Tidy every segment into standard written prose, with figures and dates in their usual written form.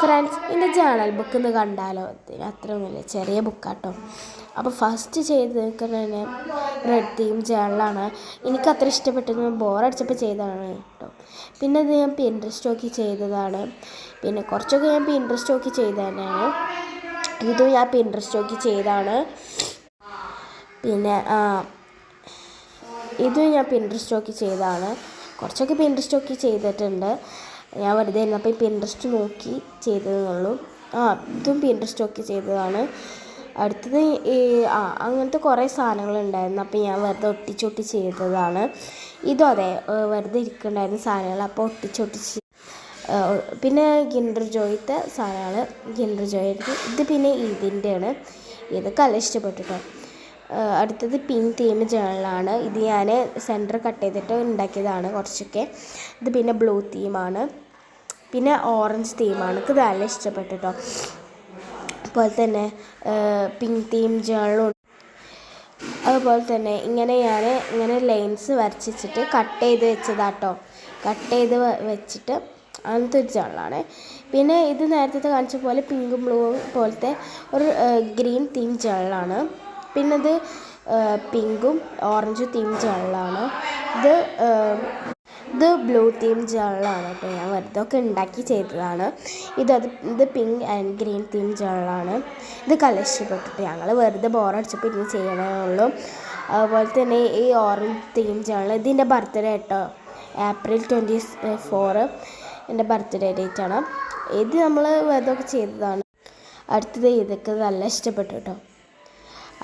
Friends, എൻ്റെ journal book ഒന്ന് കണ്ടാലോ? ഇതിന് അത്രയൊന്നുമില്ല, ചെറിയ ബുക്കാട്ടോ. അപ്പോൾ ഫസ്റ്റ് ചെയ്ത് നിൽക്കുന്നത് റെഡ് തീം ജേണലാണ്. എനിക്കത്ര ഇഷ്ടപ്പെട്ടത് ബോറടിച്ചപ്പോൾ ചെയ്തതാണ് കേട്ടോ. പിന്നെ ഇത് ഞാൻ പിൻട്രസ്റ്റ് നോക്കി ചെയ്തതാണ്. പിന്നെ കുറച്ചൊക്കെ ഞാൻ പിൻട്രസ്റ്റ് നോക്കി ചെയ്ത് തന്നെയാണ്. ഇതും ഞാൻ പിൻട്രസ്റ്റ് നോക്കി ചെയ്തതാണ്. പിന്നെ ഇതും ഞാൻ പിൻട്രസ്റ്റ് നോക്കി ചെയ്തതാണ്. കുറച്ചൊക്കെ പിൻട്രസ്റ്റ് നോക്കി ചെയ്തിട്ടുണ്ട്. ഞാൻ വെറുതെ ഇരുന്നപ്പോൾ പിൻട്രസ്റ്റ് നോക്കി ചെയ്തതെന്നുള്ളൂ. ഇതും പിൻട്രസ്റ്റ് നോക്കി ചെയ്തതാണ്. അടുത്തത് അങ്ങനത്തെ കുറേ സാധനങ്ങളുണ്ടായിരുന്നു. അപ്പോൾ ഞാൻ വെറുതെ ഒട്ടിച്ചൊട്ടി ചെയ്തതാണ്. ഇതും അതെ, വെറുതെ ഇരിക്കുന്നുണ്ടായിരുന്ന സാധനങ്ങൾ, അപ്പോൾ ഒട്ടിച്ചൊട്ടിച്ച്. പിന്നെ കിൻഡർ ജോയിത്തെ സാധനങ്ങൾ, കിൻഡർ ജോയിൻ്റെ ഇത് പിന്നെ ഇതിൻ്റെയാണ്. ഇതൊക്കെ നല്ല ഇഷ്ടപ്പെട്ടു കേട്ടോ. അടുത്തത് പിങ്ക് തീം ജേണലാണ്. ഇത് ഞാൻ സെൻറ്റർ കട്ട് ചെയ്തിട്ട് ഉണ്ടാക്കിയതാണ് കുറച്ചൊക്കെ. ഇത് പിന്നെ ബ്ലൂ തീമാണ്. പിന്നെ ഓറഞ്ച് തീമാണ്. ഇത് നല്ല ഇഷ്ടപ്പെട്ടു കേട്ടോ. അതുപോലെ തന്നെ പിങ്ക് തീം ജേണലും. അതുപോലെ തന്നെ ഇങ്ങനെ ലൈൻസ് വരച്ചിട്ട് കട്ട് ചെയ്ത് വെച്ചതാട്ടോ. കട്ട് ചെയ്ത് വെച്ചിട്ട് അങ്ങനത്തെ ഒരു ജേണലാണ്. പിന്നെ ഇത് നേരത്തെ കാണിച്ച പോലെ പിങ്കും ബ്ലൂവും പോലത്തെ ഒരു ഗ്രീൻ തീം ജേണലാണ്. പിന്നെ ഇത് പിങ്കും ഓറഞ്ചും തീം ജേണലാണ്. ഇത് ബ്ലൂ തീം ജേണലാണ് കേട്ടോ. ഞാൻ വെറുതെ ഒക്കെ ഉണ്ടാക്കി ചെയ്തതാണ്. ഇത് പിങ്ക് ആൻഡ് ഗ്രീൻ തീം ജേണലാണ്. ഇത് ഇഷ്ടപ്പെട്ടിട്ട് ഞങ്ങൾ വെറുതെ ബോറടിച്ചപ്പോൾ ഇനി ചെയ്യണേ ഉള്ളൂ. അതുപോലെ തന്നെ ഈ ഓറഞ്ച് തീം ജേണൽ ഇതിൻ്റെ ബർത്ത്ഡേ കേട്ടോ. April 24 എൻ്റെ ബർത്ത്ഡേ ഡേറ്റാണ്. ഇത് നമ്മൾ വെറുതെ ഒക്കെ ചെയ്തതാണ്. അടുത്തത് ഇതൊക്കെ നല്ല ഇഷ്ടപ്പെട്ടു കേട്ടോ.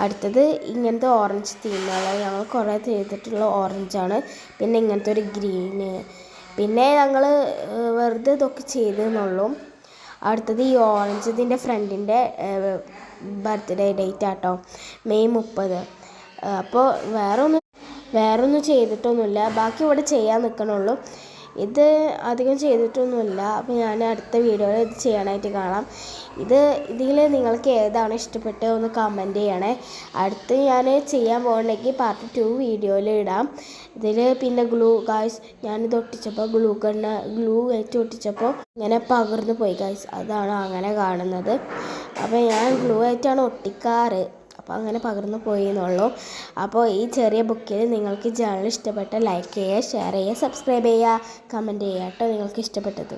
അടുത്തത് ഇങ്ങനത്തെ ഓറഞ്ച് തീമാണ്. ഞങ്ങൾ കുറേ ചെയ്തിട്ടുള്ള ഓറഞ്ചാണ്. പിന്നെ ഇങ്ങനത്തെ ഒരു ഗ്രീന്. പിന്നെ ഞങ്ങൾ വെറുതെ ഇതൊക്കെ ചെയ്തെന്നുള്ളൂ. അടുത്തത് ഈ ഓറഞ്ച് ഇതിൻ്റെ ഫ്രണ്ടിൻ്റെ ബർത്ത്ഡേ ഡേറ്റ് ആട്ടോ, May 30. അപ്പോൾ വേറൊന്നും ചെയ്തിട്ടൊന്നുമില്ല. ബാക്കി ഇവിടെ ചെയ്യാൻ നിൽക്കണുള്ളൂ. ഇത് അധികം ചെയ്തിട്ടൊന്നുമില്ല. അപ്പോൾ ഞാൻ അടുത്ത വീഡിയോയിൽ ഇത് ചെയ്യാനായിട്ട് കാണാം. ഇതിൽ നിങ്ങൾക്ക് ഏതാണ് ഇഷ്ടപ്പെട്ടത് ഒന്ന് കമൻറ്റ് ചെയ്യണേ. അടുത്ത് ഞാൻ ചെയ്യാൻ പോകുന്നുണ്ടെങ്കിൽ പാർട്ട് 2 വീഡിയോയിൽ ഇടാം. ഇതിൽ പിന്നെ ഗായ്സ് ഞാനിത് ഒട്ടിച്ചപ്പോൾ ഗ്ലൂ വെച്ച് ഒട്ടിച്ചപ്പോൾ ഇങ്ങനെ പകർന്നു പോയി ഗായ്സ്. അതാണ് അങ്ങനെ കാണുന്നത്. അപ്പോൾ ഞാൻ ഗ്ലൂ ആയിട്ടാണ് ഒട്ടിക്കാറ്. അപ്പോൾ അങ്ങനെ പകർന്നു പോയി എന്നുള്ളൂ. അപ്പോൾ ഈ ചെറിയ ബുക്കിൽ നിങ്ങൾക്ക് ജേണൽ ഇഷ്ടപ്പെട്ട ലൈക്ക് ചെയ്യുക, ഷെയർ ചെയ്യുക, സബ്സ്ക്രൈബ് ചെയ്യുക, കമൻറ്റ് ചെയ്യുക കേട്ടോ നിങ്ങൾക്ക് ഇഷ്ടപ്പെട്ടത്.